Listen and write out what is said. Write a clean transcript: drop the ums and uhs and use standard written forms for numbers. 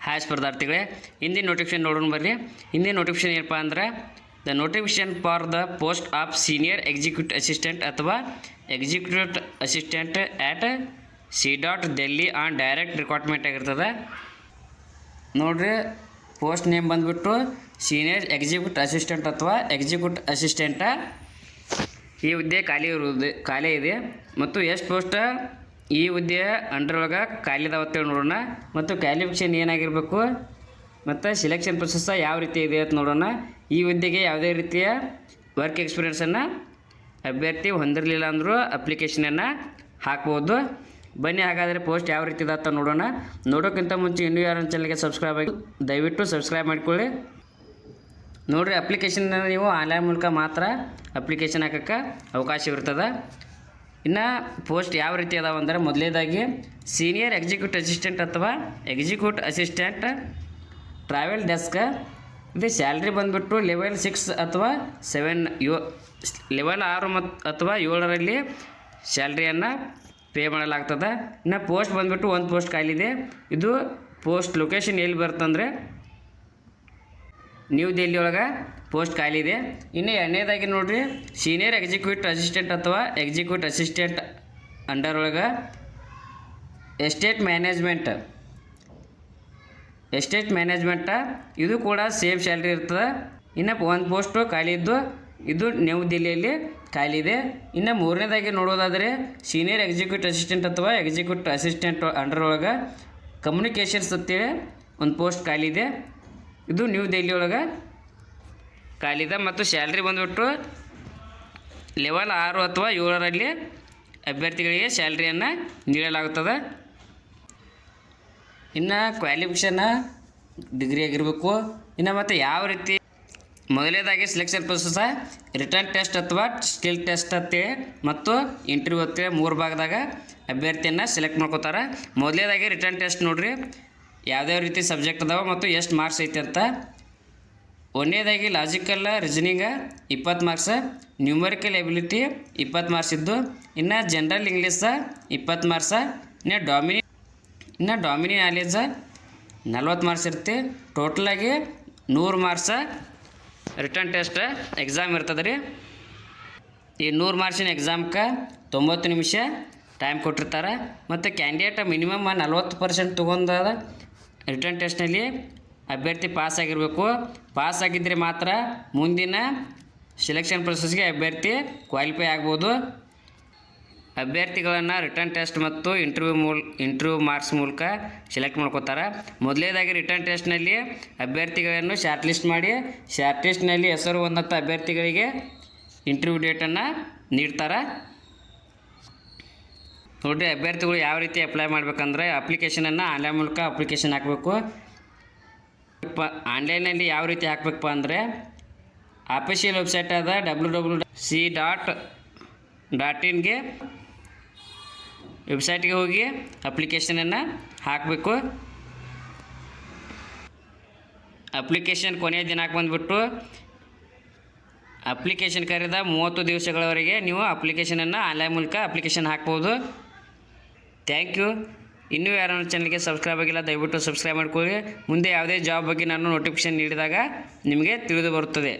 Hi ಸ್ಪರ್ಧಾರ್ಥಿಗಳೇ, ಹಿಂದಿನ notification ನೋಡೋಣ ಬರ್ರಿ. ಹಿಂದಿನ ನೋಟಿಫಿಕೇಶನ್ ಏನಪ್ಪ ಅಂದ್ರೆ the notification for the post of senior executive assistant ಅಥವಾ executive assistant at CDOT Delhi on direct recruitment ಆಗಿರ್ತದೆ ನೋಡಿರಿ. ಪೋಸ್ಟ್ ನೇಮ್ ಬಂದುಬಿಟ್ಟು ಸೀನಿಯರ್ ಎಕ್ಸಿಕ್ಯೂಟಿವ್ ಅಸಿಸ್ಟೆಂಟ್ ಅಥವಾ ಎಕ್ಸಿಕ್ಯೂಟಿವ್ ಅಸಿಸ್ಟೆಂಟ. ಈ ಹುದ್ದೆ ಖಾಲಿ ಇದೆ ಮತ್ತು ಎಷ್ಟು ಪೋಸ್ಟ್ ಈ ಹುದ್ದೆಯ ಅಂಡರೊಳಗೆ ಖಾಲಿ ಇದಾವತ್ತೇಳಿ ನೋಡೋಣ. ಮತ್ತು ಕ್ವಾಲಿಫಿಕೇಷನ್ ಏನಾಗಿರಬೇಕು ಮತ್ತು ಸಿಲೆಕ್ಷನ್ ಪ್ರೊಸೆಸ್ ಯಾವ ರೀತಿ ಇದೆ ಅಂತ ನೋಡೋಣ. ಈ ಹುದ್ದೆಗೆ ಯಾವುದೇ ರೀತಿಯ ವರ್ಕ್ ಎಕ್ಸ್ಪೀರಿಯೆನ್ಸನ್ನು ಅಭ್ಯರ್ಥಿ ಹೊಂದಿರಲಿಲ್ಲ ಅಂದರೂ ಅಪ್ಲಿಕೇಶನನ್ನು ಹಾಕ್ಬೋದು. ಬನ್ನಿ ಹಾಗಾದರೆ ಪೋಸ್ಟ್ ಯಾವ ರೀತಿ ಇದೆ ಅಂತ ನೋಡೋಣ. ನೋಡೋಕ್ಕಿಂತ ಮುಂಚೆ ಇನ್ನೂ ಯಾರು ಚಾನಲ್ಗೆ ಸಬ್ಸ್ಕ್ರೈಬ್ ಆಗಿ ದಯವಿಟ್ಟು ಸಬ್ಸ್ಕ್ರೈಬ್ ಮಾಡಿಕೊಳ್ಳಿ. ನೋಡಿರಿ, ಅಪ್ಲಿಕೇಶನ್ನ ನೀವು ಆನ್ಲೈನ್ ಮೂಲಕ ಮಾತ್ರ ಅಪ್ಲಿಕೇಶನ್ ಹಾಕೋಕ್ಕೆ ಅವಕಾಶ ಇರ್ತದೆ. ಇನ್ನು ಪೋಸ್ಟ್ ಯಾವ ರೀತಿ ಅದಾವೆ ಅಂದರೆ, ಮೊದಲನೇದಾಗಿ ಸೀನಿಯರ್ ಎಕ್ಸಿಕ್ಯೂಟಿವ್ ಅಸಿಸ್ಟೆಂಟ್ ಅಥವಾ ಎಕ್ಸಿಕ್ಯೂಟಿವ್ ಅಸಿಸ್ಟೆಂಟ್ ಟ್ರಾವೆಲ್ ಡೆಸ್ಕ್. ಇದು ಸ್ಯಾಲ್ರಿ ಬಂದುಬಿಟ್ಟು ಲೆವೆಲ್ 6 ಅಥವಾ 7 ಲೆವೆಲ್ 6 ಅಥವಾ 7ರಲ್ಲಿ ಸ್ಯಾಲ್ರಿಯನ್ನು ಪೇ ಮಾಡಲಾಗ್ತದೆ. ಇನ್ನು ಪೋಸ್ಟ್ ಬಂದುಬಿಟ್ಟು ಒಂದು ಪೋಸ್ಟ್ ಖಾಲಿದೆ. ಇದು ಪೋಸ್ಟ್ ಲೊಕೇಶನ್ ಎಲ್ಲಿ ಬರುತ್ತಂದರೆ ನ್ಯೂ ದೆಹಲಿ ಒಳಗೆ ಪೋಸ್ಟ್ ಖಾಲಿ ಇದೆ. ಇನ್ನು ಎರಡನೇದಾಗಿ ನೋಡಿರಿ, ಸೀನಿಯರ್ ಎಕ್ಸಿಕ್ಯೂಟಿವ್ ಅಸಿಸ್ಟೆಂಟ್ ಅಥವಾ ಎಕ್ಸಿಕ್ಯೂಟಿವ್ ಅಸಿಸ್ಟೆಂಟ್ ಅಂಡರ್ ಒಳಗೆ ಎಸ್ಟೇಟ್ ಮ್ಯಾನೇಜ್ಮೆಂಟ ಇದು ಕೂಡ ಸೇಮ್ ಸ್ಯಾಲ್ರಿ ಇರ್ತದೆ. ಇನ್ನು ಒಂದು ಪೋಸ್ಟು ಖಾಲಿ ಇದ್ದು ಇದು ನ್ಯೂ ದೆಹಲಿಯಲ್ಲಿ ಖಾಲಿ ಇದೆ. ಇನ್ನು ಮೂರನೇದಾಗಿ ನೋಡೋದಾದರೆ ಸೀನಿಯರ್ ಎಕ್ಸಿಕ್ಯೂಟಿವ್ ಅಸಿಸ್ಟೆಂಟ್ ಅಥವಾ ಎಕ್ಸಿಕ್ಯೂಟಿವ್ ಅಸಿಸ್ಟೆಂಟ್ ಅಂಡರ್ ಒಳಗೆ ಕಮ್ಯುನಿಕೇಷನ್ಸ್ ಅಂತೇಳಿ ಒಂದು ಪೋಸ್ಟ್ ಖಾಲಿ ಇದೆ. ಇದು ನ್ಯೂ ದೆಹಲಿ ಒಳಗೆ ಖಾಲಿದೆ ಮತ್ತು ಸ್ಯಾಲ್ರಿ ಬಂದುಬಿಟ್ಟು ಲೆವೆಲ್ 6 ಅಥವಾ 7ರಲ್ಲಿ ಅಭ್ಯರ್ಥಿಗಳಿಗೆ ಸ್ಯಾಲ್ರಿಯನ್ನು ನೀಡಲಾಗುತ್ತದೆ. ಇನ್ನು ಕ್ವಾಲಿಫಿಕೇಷನ್ನ ಡಿಗ್ರಿ ಆಗಿರಬೇಕು. ಇನ್ನು ಮತ್ತು ಯಾವ ರೀತಿ ಮೊದಲನೇದಾಗಿ ಸಿಲೆಕ್ಷನ್ ಪ್ರೊಸೆಸ್ ರಿಟರ್ನ್ ಟೆಸ್ಟ್ ಅಥವಾ ಸ್ಕಿಲ್ ಟೆಸ್ಟ್ ಅಂತೇಳಿ ಮತ್ತು ಇಂಟರ್ವ್ಯೂ ಅಂತೇಳಿ 3 ಭಾಗದಾಗ ಅಭ್ಯರ್ಥಿಯನ್ನು ಸೆಲೆಕ್ಟ್ ಮಾಡ್ಕೋತಾರೆ. ಮೊದಲನೇದಾಗಿ ರಿಟರ್ನ್ ಟೆಸ್ಟ್ ನೋಡಿರಿ, ಯಾವುದ್ಯಾವ ರೀತಿ ಸಬ್ಜೆಕ್ಟ್ ಅದಾವೆ ಮತ್ತು ಎಷ್ಟು ಮಾರ್ಕ್ಸ್ ಐತೆ ಅಂತ. ಒಂದನೇದಾಗಿ logical reasoning 20 marks, numerical ability 20 marks ಇದ್ದು, ಇನ್ನು ಜನರಲ್ ಇಂಗ್ಲೀಷ 20 ಮಾರ್ಕ್ಸ, ಇನ್ನು ಡಾಮಿನಿ ನಾಲೇಜ 40 ಮಾರ್ಕ್ಸ್ ಇರುತ್ತೆ. ಟೋಟಲಾಗಿ 100 ಮಾರ್ಕ್ಸ ರಿಟರ್ನ್ ಟೆಸ್ಟ್ ಎಕ್ಸಾಮ್ ಇರ್ತದೆ ರೀ. ಈ 100 ಮಾರ್ಕ್ಸಿನ ಎಕ್ಸಾಮ್ಗೆ 90 ನಿಮಿಷ ಟೈಮ್ ಕೊಟ್ಟಿರ್ತಾರೆ. ಮತ್ತು ಕ್ಯಾಂಡಿಡೇಟ್ ಮಿನಿಮಮ್ 40% ತೊಗೊಂಡಾದ ರಿಟರ್ನ್ ಟೆಸ್ಟ್ನಲ್ಲಿ ಅಭ್ಯರ್ಥಿ ಪಾಸ್ ಆಗಿರಬೇಕು. ಪಾಸ್ ಆಗಿದ್ದರೆ ಮಾತ್ರ ಮುಂದಿನ ಸೆಲೆಕ್ಷನ್ ಪ್ರೊಸೆಸ್ಗೆ ಅಭ್ಯರ್ಥಿ ಕ್ವಾಲಿಫೈ ಆಗ್ಬೋದು. ಅಭ್ಯರ್ಥಿಗಳನ್ನು ರಿಟರ್ನ್ ಟೆಸ್ಟ್ ಮತ್ತು ಇಂಟರ್ವ್ಯೂ ಮಾರ್ಕ್ಸ್ ಮೂಲಕ ಸೆಲೆಕ್ಟ್ ಮಾಡ್ಕೋತಾರೆ. ಮೊದಲನೇದಾಗಿ ರಿಟರ್ನ್ ಟೆಸ್ಟ್ನಲ್ಲಿ ಅಭ್ಯರ್ಥಿಗಳನ್ನು ಶಾರ್ಟ್ ಲಿಸ್ಟ್ ಮಾಡಿ ಶಾರ್ಟ್ ಲಿಸ್ಟ್ನಲ್ಲಿ ಹೆಸರು ಬಂದಂಥ ಅಭ್ಯರ್ಥಿಗಳಿಗೆ ಇಂಟರ್ವ್ಯೂ ಡೇಟನ್ನು ನೀಡ್ತಾರೆ. ನೋಡಿರಿ, ಅಭ್ಯರ್ಥಿಗಳು ಯಾವ ರೀತಿ ಅಪ್ಲೈ ಮಾಡಬೇಕಂದ್ರೆ ಅಪ್ಲಿಕೇಶನನ್ನು ಆನ್ಲೈನ್ ಮೂಲಕ ಅಪ್ಲಿಕೇಶನ್ ಹಾಕಬೇಕು. ಆನ್ಲೈನಲ್ಲಿ ಯಾವ ರೀತಿ ಹಾಕಬೇಕಪ್ಪ ಅಂದರೆ ಅಫಿಷಿಯಲ್ ವೆಬ್ಸೈಟ್ ಆದ www.c.in ವೆಬ್ಸೈಟ್ಗೆ ಹೋಗಿ ಅಪ್ಲಿಕೇಶನನ್ನು ಹಾಕಬೇಕು. ಅಪ್ಲಿಕೇಶನ್ ಕೊನೆಯ ದಿನಾಂಕ ಬಂದುಬಿಟ್ಟು ಅಪ್ಲಿಕೇಶನ್ ಕರೆದ 30 ದಿವಸಗಳವರೆಗೆ ನೀವು ಅಪ್ಲಿಕೇಶನನ್ನು ಆನ್ಲೈನ್ ಮೂಲಕ ಅಪ್ಲಿಕೇಶನ್ ಹಾಕ್ಬೋದು. Thank you. ಇನ್ನೂ ಯಾರು ಚಾನಲ್ಗೆ ಸಬ್ಸ್ಕ್ರೈಬ್ ಆಗಿಲ್ಲ ದಯವಿಟ್ಟು ಸಬ್ಸ್ಕ್ರೈಬ್ ಮಾಡ್ಕೊಳ್ಳಿ. ಮುಂದೆ ಯಾವುದೇ ಜಾಬ್ ಬಗ್ಗೆ ನಾನು ನೋಟಿಫಿಕೇಶನ್ ನೀಡಿದಾಗ ನಿಮಗೆ ತಿಳಿದು ಬರುತ್ತದೆ.